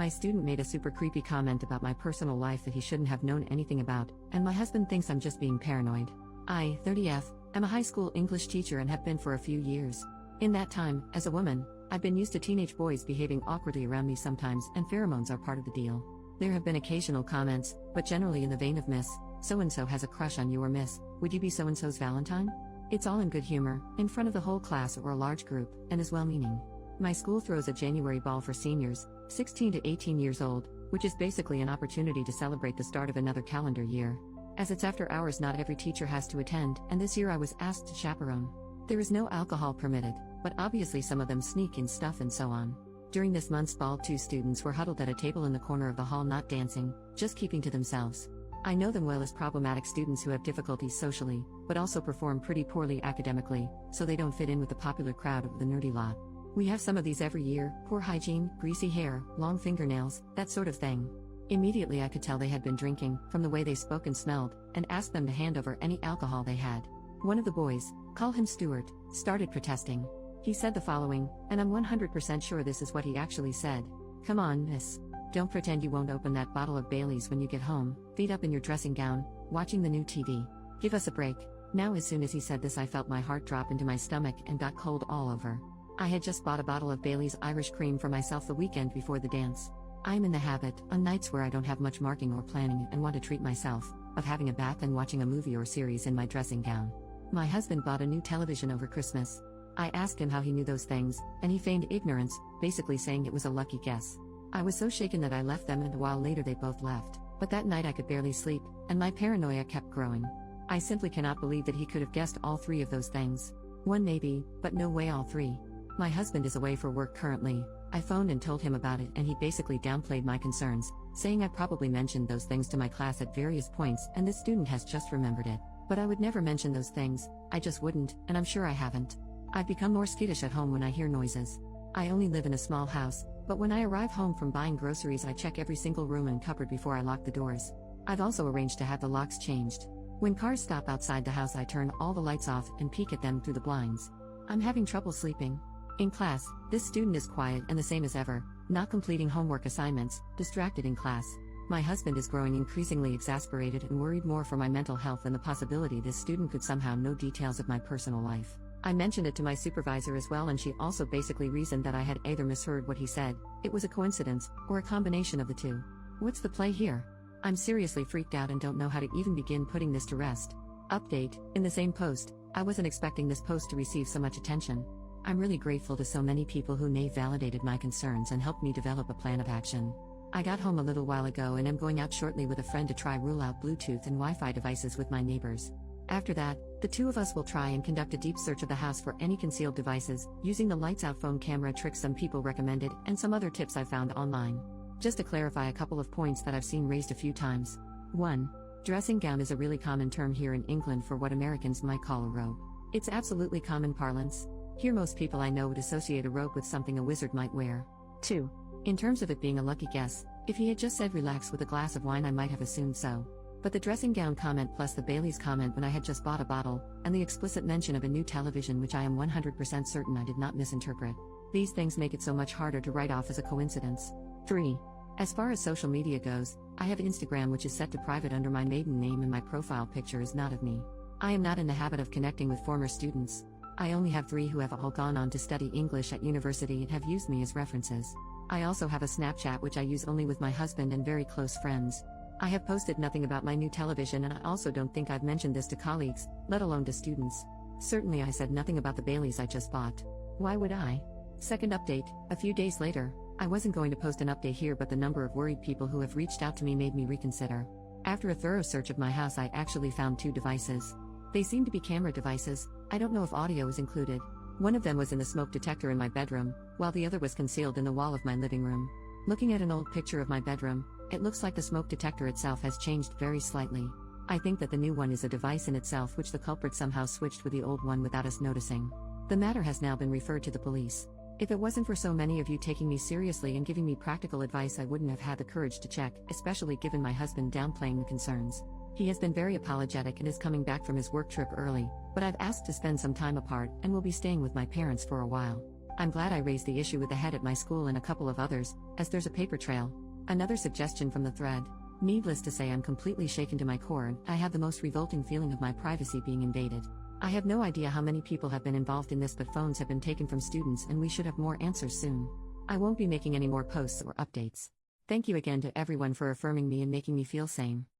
My student made a super creepy comment about my personal life that he shouldn't have known anything about, and my husband thinks I'm just being paranoid. I, 30F, am a high school English teacher and have been for a few years. In that time, as a woman, I've been used to teenage boys behaving awkwardly around me sometimes, and pheromones are part of the deal. There have been occasional comments, but generally in the vein of Miss, so-and-so has a crush on you, or Miss, would you be so-and-so's Valentine? It's all in good humor, in front of the whole class or a large group, and is well-meaning. My school throws a January ball for seniors, 16 to 18 years old, which is basically an opportunity to celebrate the start of another calendar year. As it's after hours, not every teacher has to attend, and this year I was asked to chaperone. There is no alcohol permitted, but obviously some of them sneak in stuff and so on. During this month's ball, 2 students were huddled at a table in the corner of the hall, not dancing, just keeping to themselves. I know them well as problematic students who have difficulties socially, but also perform pretty poorly academically, so they don't fit in with the popular crowd of the nerdy lot. We have some of these every year: poor hygiene, greasy hair, long fingernails, that sort of thing. Immediately I could tell they had been drinking, from the way they spoke and smelled, and asked them to hand over any alcohol they had. One of the boys, call him Stuart, started protesting. He said the following, and I'm 100% sure this is what he actually said. "Come on, miss. Don't pretend you won't open that bottle of Bailey's when you get home, feet up in your dressing gown, watching the new TV. Give us a break." Now, as soon as he said this, I felt my heart drop into my stomach and got cold all over. I had just bought a bottle of Bailey's Irish Cream for myself the weekend before the dance. I'm in the habit, on nights where I don't have much marking or planning and want to treat myself, of having a bath and watching a movie or series in my dressing gown. My husband bought a new television over Christmas. I asked him how he knew those things, and he feigned ignorance, basically saying it was a lucky guess. I was so shaken that I left them, and a while later they both left. But that night I could barely sleep, and my paranoia kept growing. I simply cannot believe that he could have guessed all 3 of those things. One maybe, but no way all 3. My husband is away for work currently. I phoned and told him about it, and he basically downplayed my concerns, saying I probably mentioned those things to my class at various points and this student has just remembered it. But I would never mention those things, I just wouldn't, and I'm sure I haven't. I've become more skittish at home when I hear noises. I only live in a small house, but when I arrive home from buying groceries I check every single room and cupboard before I lock the doors. I've also arranged to have the locks changed. When cars stop outside the house I turn all the lights off and peek at them through the blinds. I'm having trouble sleeping. In class, this student is quiet and the same as ever, not completing homework assignments, distracted in class. My husband is growing increasingly exasperated and worried more for my mental health and the possibility this student could somehow know details of my personal life. I mentioned it to my supervisor as well, and she also basically reasoned that I had either misheard what he said, it was a coincidence, or a combination of the 2. What's the play here? I'm seriously freaked out and don't know how to even begin putting this to rest. Update, in the same post, I wasn't expecting this post to receive so much attention. I'm really grateful to so many people who validated my concerns and helped me develop a plan of action. I got home a little while ago and am going out shortly with a friend to try rule out Bluetooth and Wi-Fi devices with my neighbors. After that, the 2 of us will try and conduct a deep search of the house for any concealed devices, using the lights out phone camera trick some people recommended and some other tips I found online. Just to clarify a couple of points that I've seen raised a few times. 1. Dressing gown is a really common term here in England for what Americans might call a robe. It's absolutely common parlance. Here most people I know would associate a robe with something a wizard might wear. 2. In terms of it being a lucky guess, if he had just said relax with a glass of wine I might have assumed so. But the dressing gown comment plus the Bailey's comment when I had just bought a bottle, and the explicit mention of a new television which I am 100% certain I did not misinterpret. These things make it so much harder to write off as a coincidence. 3. As far as social media goes, I have Instagram which is set to private under my maiden name and my profile picture is not of me. I am not in the habit of connecting with former students. I only have 3 who have all gone on to study English at university and have used me as references. I also have a Snapchat which I use only with my husband and very close friends. I have posted nothing about my new television, and I also don't think I've mentioned this to colleagues, let alone to students. Certainly I said nothing about the Baileys I just bought. Why would I? Second update, a few days later. I wasn't going to post an update here, but the number of worried people who have reached out to me made me reconsider. After a thorough search of my house I actually found 2 devices. They seem to be camera devices. I don't know if audio is included. One of them was in the smoke detector in my bedroom, while the other was concealed in the wall of my living room. Looking at an old picture of my bedroom, it looks like the smoke detector itself has changed very slightly. I think that the new one is a device in itself which the culprit somehow switched with the old one without us noticing. The matter has now been referred to the police. If it wasn't for so many of you taking me seriously and giving me practical advice, I wouldn't have had the courage to check, especially given my husband downplaying the concerns. He has been very apologetic and is coming back from his work trip early, but I've asked to spend some time apart and will be staying with my parents for a while. I'm glad I raised the issue with the head at my school and a couple of others, as there's a paper trail. Another suggestion from the thread. Needless to say, I'm completely shaken to my core and I have the most revolting feeling of my privacy being invaded. I have no idea how many people have been involved in this, but phones have been taken from students and we should have more answers soon. I won't be making any more posts or updates. Thank you again to everyone for affirming me and making me feel sane.